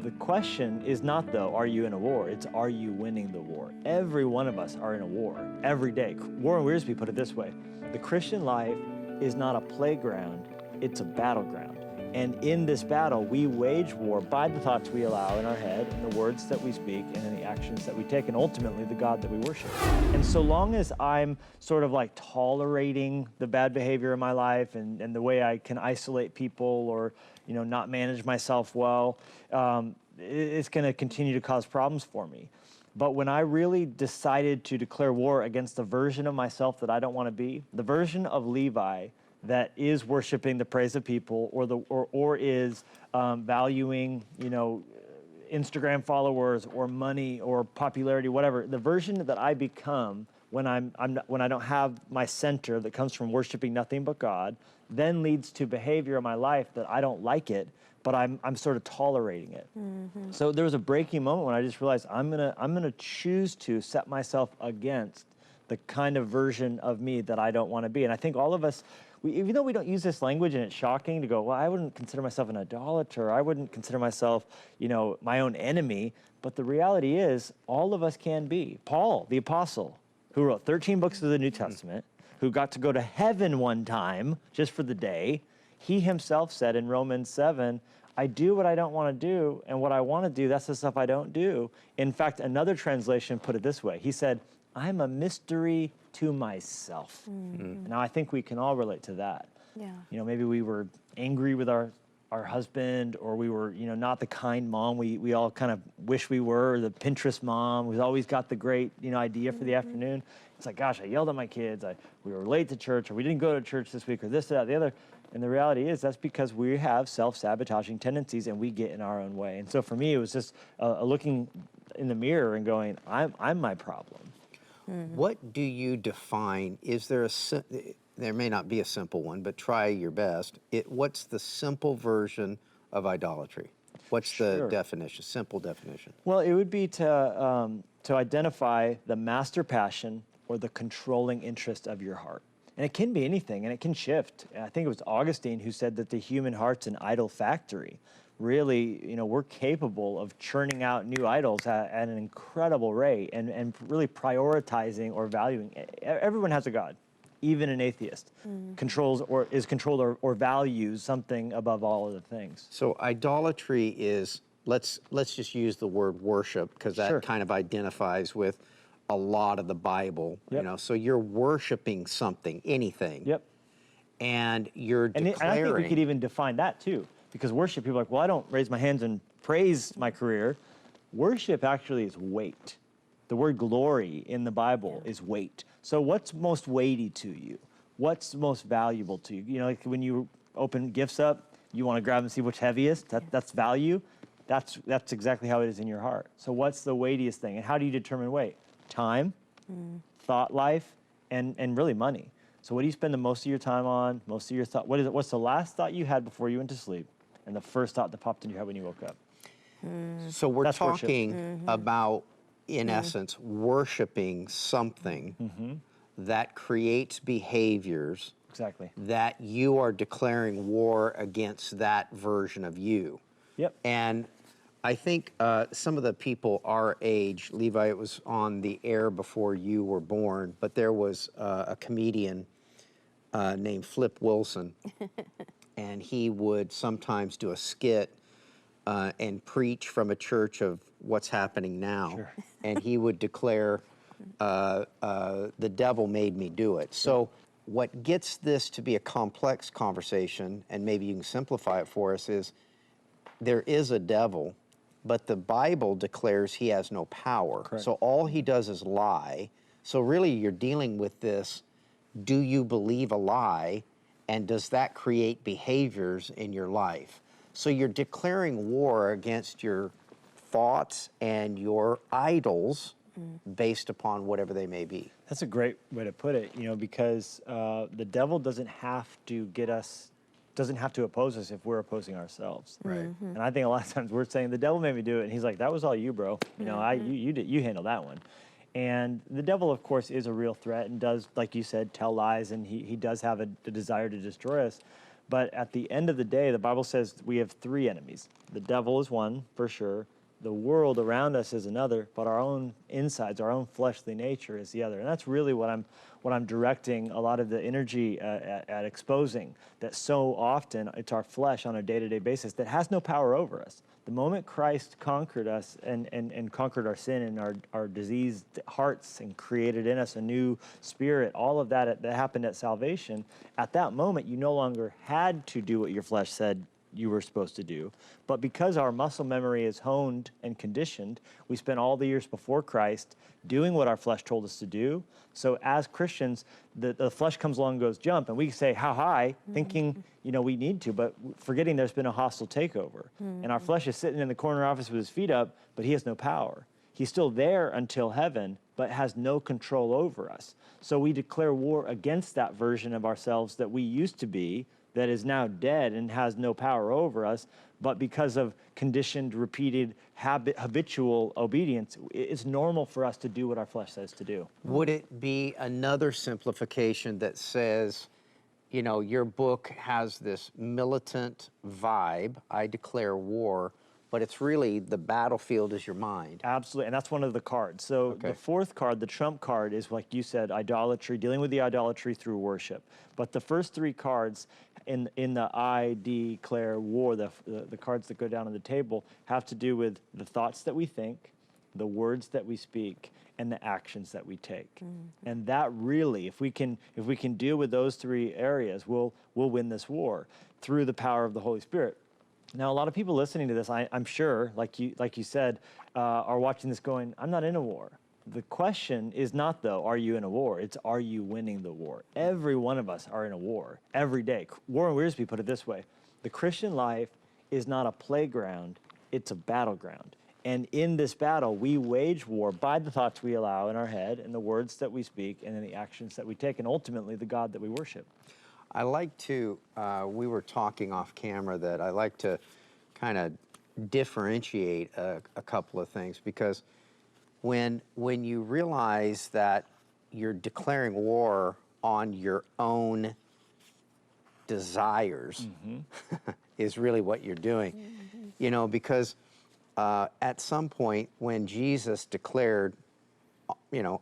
The question is not, though, are you in a war? It's, are you winning the war? Every one of us are in a war every day. Warren Wiersbe put it this way: the Christian life is not a playground, it's a battleground. And in this battle, we wage war by the thoughts we allow in our head, and the words that we speak, and in the actions that we take, and ultimately the God that we worship. And so long as I'm sort of like tolerating the bad behavior in my life and the way I can isolate people or, you know, not manage myself well, it's going to continue to cause problems for me. But when I really decided to declare war against the version of myself that I don't want to be, the version of Levi that is worshiping the praise of people, or is valuing, you know, Instagram followers or money or popularity, whatever, the version that I become when when I don't have my center that comes from worshiping nothing but God, then leads to behavior in my life that I don't like it, but I'm sort of tolerating it. Mm-hmm. So there was a breaking moment when I just realized I'm gonna choose to set myself against the kind of version of me that I don't want to be. And I think all of us, even though we don't use this language and it's shocking to go, well, I wouldn't consider myself an idolater, I wouldn't consider myself, you know, my own enemy, but the reality is all of us can be. Paul, the apostle, who wrote 13 books of the New Testament, who got to go to heaven one time just for the day, he himself said in Romans 7, I do what I don't want to do, and what I want to do, that's the stuff I don't do. In fact, another translation put it this way. He said, I'm a mystery to myself. Mm-hmm. Now, I think we can all relate to that. Yeah. You know, maybe we were angry with our husband, or we were, you know, not the kind mom we all kind of wish we were, the Pinterest mom who's always got the great, you know, idea for the afternoon. It's like, gosh, I yelled at my kids, we were late to church, or we didn't go to church this week, or this, that, the other. And the reality is that's because we have self-sabotaging tendencies and we get in our own way. And so for me, it was just looking in the mirror and going, I'm my problem. Mm-hmm. What do you define? Is there there may not be a simple one, but try your best. What's the simple version of idolatry? What's the definition, simple definition? Well, it would be to identify the master passion or the controlling interest of your heart. And it can be anything, and it can shift. I think it was Augustine who said that the human heart's an idol factory. Really, you know, we're capable of churning out new idols at an incredible rate and really prioritizing or valuing. Everyone has a God, even an atheist, controls or is controlled or values something above all other things. So idolatry is, let's just use the word worship, because that kind of identifies with a lot of the Bible. You know, so you're worshiping something, anything. Yep. And you're declaring. And I think we could even define that too. Because worship, people are like, well, I don't raise my hands and praise my career. Worship actually is weight. The word glory in the Bible is weight. So what's most weighty to you? What's most valuable to you? You know, like when you open gifts up, you want to grab and see what's heaviest. That's value. That's exactly how it is in your heart. So what's the weightiest thing? And how do you determine weight? Time, thought life, and really money. So what do you spend the most of your time on, most of your thought? What's the last thought you had before you went to sleep? And the first thought that popped in your head when you woke up. So we're talking about, in essence, worshiping something that creates behaviors that you are declaring war against that version of you. Yep. And I think some of the people our age, Levi, it was on the air before you were born, but there was a comedian named Flip Wilson. And he would sometimes do a skit and preach from a church of what's happening now. Sure. And he would declare, the devil made me do it. So what gets this to be a complex conversation, and maybe you can simplify it for us, is there is a devil, but the Bible declares he has no power. Correct. So all he does is lie. So really you're dealing with this, do you believe a lie? And does that create behaviors in your life? So you're declaring war against your thoughts and your idols based upon whatever they may be. That's a great way to put it, you know, because the devil doesn't have to oppose us if we're opposing ourselves. Right. And I think a lot of times we're saying, the devil made me do it. And he's like, that was all you, bro. You know, you handle that one. And the devil, of course, is a real threat and does, like you said, tell lies, and he does have a desire to destroy us. But at the end of the day, the Bible says we have three enemies. The devil is one, for sure. The world around us is another, but our own insides, our own fleshly nature is the other. And that's really what I'm directing a lot of the energy at exposing, that so often it's our flesh on a day-to-day basis that has no power over us. The moment Christ conquered us and conquered our sin and our diseased hearts and created in us a new spirit, all of that happened at salvation, at that moment you no longer had to do what your flesh said you were supposed to do. But because our muscle memory is honed and conditioned, we spent all the years before Christ doing what our flesh told us to do. So as Christians, the flesh comes along and goes, jump, and we say, how high, thinking, we need to, but forgetting there's been a hostile takeover. And our flesh is sitting in the corner office with his feet up, but he has no power. He's still there until heaven, but has no control over us. So we declare war against that version of ourselves that we used to be, that is now dead and has no power over us, but because of conditioned, repeated, habitual obedience, it's normal for us to do what our flesh says to do. Would it be another simplification that says, your book has this militant vibe, I declare war, but it's really the battlefield is your mind? Absolutely, and that's one of the cards. So the fourth card, the trump card, is like you said, idolatry, dealing with the idolatry through worship. But the first three cards in the I declare war, the cards that go down on the table, have to do with the thoughts that we think, the words that we speak, and the actions that we take. And that really, if we can deal with those three areas, we'll win this war through the power of the Holy Spirit. Now, a lot of people listening to this, I'm sure, like you said, are watching this going, I'm not in a war. The question is not, though, are you in a war? It's, are you winning the war? Every one of us are in a war every day. Warren Wiersbe put it this way: the Christian life is not a playground, it's a battleground. And in this battle, we wage war by the thoughts we allow in our head and the words that we speak and then the actions that we take, and ultimately the God that we worship. I like to, we were talking off camera that I like to kind of differentiate a couple of things, because when you realize that you're declaring war on your own desires is really what you're doing. Because at some point when Jesus declared,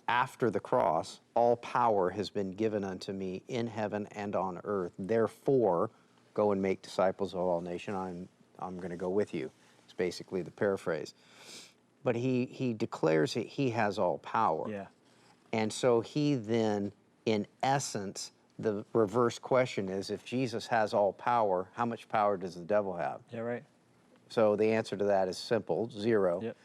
after the cross, all power has been given unto me in heaven and on earth. Therefore, go and make disciples of all nations. I'm going to go with you. It's basically the paraphrase. But he declares that he has all power. Yeah. And so he then, in essence, the reverse question is, if Jesus has all power, how much power does the devil have? Yeah, right. So the answer to that is simple, 0. Yep.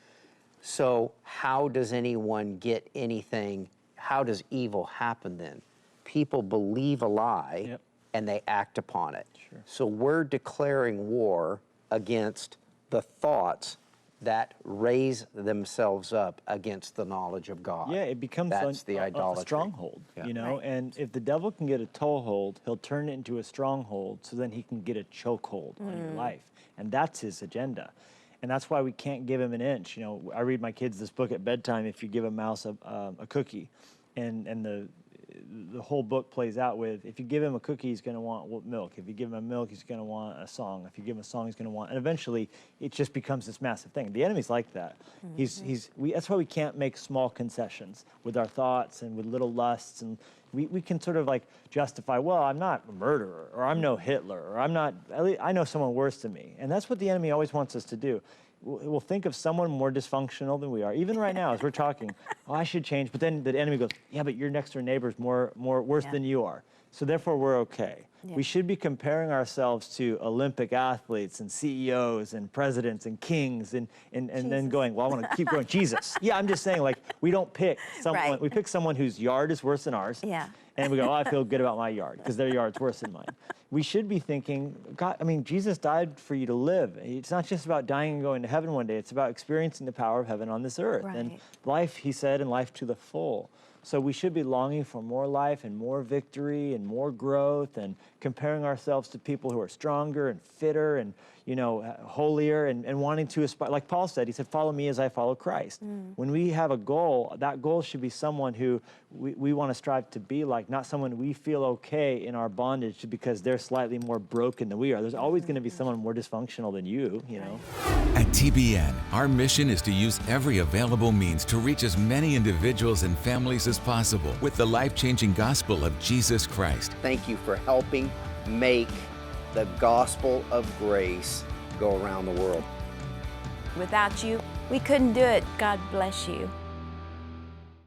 So how does anyone get anything? How does evil happen then? People believe a lie and they act upon it. Sure. So we're declaring war against the thoughts that raise themselves up against the knowledge of God. Yeah, it becomes the idolatry. A stronghold, Yeah. And if the devil can get a toehold, he'll turn it into a stronghold, so then he can get a chokehold on your life. And that's his agenda. And that's why we can't give him an inch. I read my kids this book at bedtime, If You Give a Mouse a Cookie. And the whole book plays out with, if you give him a cookie, he's going to want milk. If you give him a milk, he's going to want a song. If you give him a song, he's going to want, and eventually it just becomes this massive thing. The enemy's like that. That's why we can't make small concessions with our thoughts and with little lusts, and we can sort of like justify, well, I'm not a murderer, or I'm no Hitler, or I know someone worse than me. And that's what the enemy always wants us to do. We'll think of someone more dysfunctional than we are. Even right now, as we're talking, I should change. But then the enemy goes, yeah, but your next door neighbor's more worse than you are. So therefore, we're okay. Yeah. We should be comparing ourselves to Olympic athletes and CEOs and presidents and kings and then going, well, I want to keep going, Jesus. Yeah, I'm just saying, like, we don't pick someone. Right. We pick someone whose yard is worse than ours. Yeah. And we go, I feel good about my yard because their yard's worse than mine. We should be thinking, God, Jesus died for you to live. It's not just about dying and going to heaven one day. It's about experiencing the power of heaven on this earth. Right. And life, he said, and life to the full. So we should be longing for more life and more victory and more growth and comparing ourselves to people who are stronger and fitter and, holier and wanting to aspire. Like Paul said, he said, follow me as I follow Christ. When we have a goal, that goal should be someone who we want to strive to be like, not someone we feel okay in our bondage because they're slightly more broken than we are. There's always going to be someone more dysfunctional than you know. At TBN, our mission is to use every available means to reach as many individuals and families as possible with the life-changing gospel of Jesus Christ. Thank you for helping make the gospel of grace go around the world. Without you, we couldn't do it. God bless you.